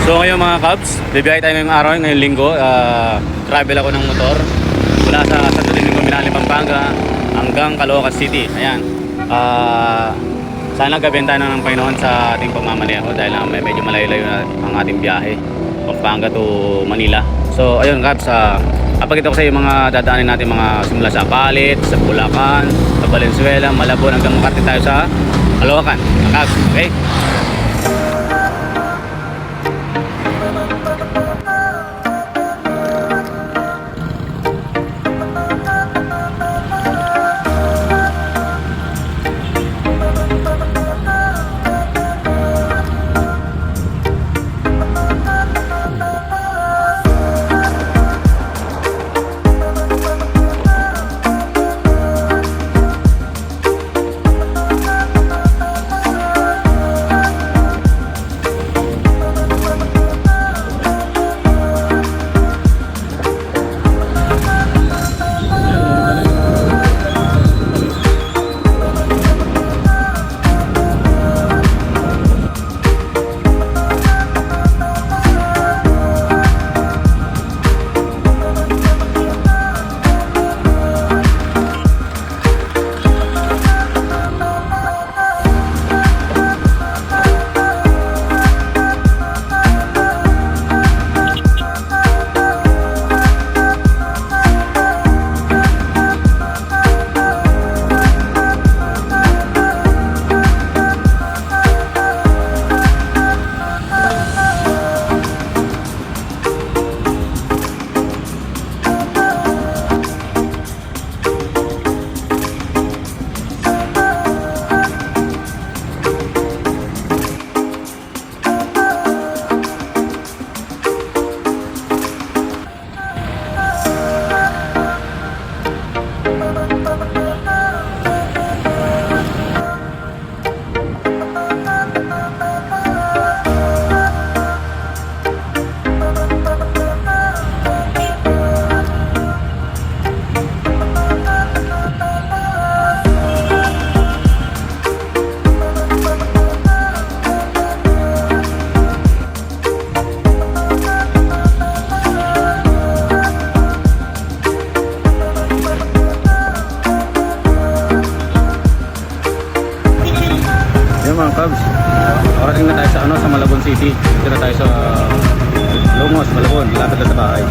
So ngayon mga Cubs, bibiyahe tayo ngayong araw, ngayong linggo. Travel ako ng motor mula sa Santo Domingo, Minali, Pampanga hanggang Caloocan City. Ayan. Sana gabihan tayo ng Panginoon sa ating pagmamaneho dahil medyo malayo-layo na ang ating biyahe, Pampanga to Manila. So ayun Cubs, apakita ko sa iyo mga dadaanin natin, mga simula sa Palit, sa Bulacan, sa Valenzuela, Malabon hanggang makarating tayo sa Caloocan, mga Cubs. Okay? Mga Cubs, orating na tayo sa sa Malabon City. Dito na tayo sa Longos, Malabon, lapit na sa bahay.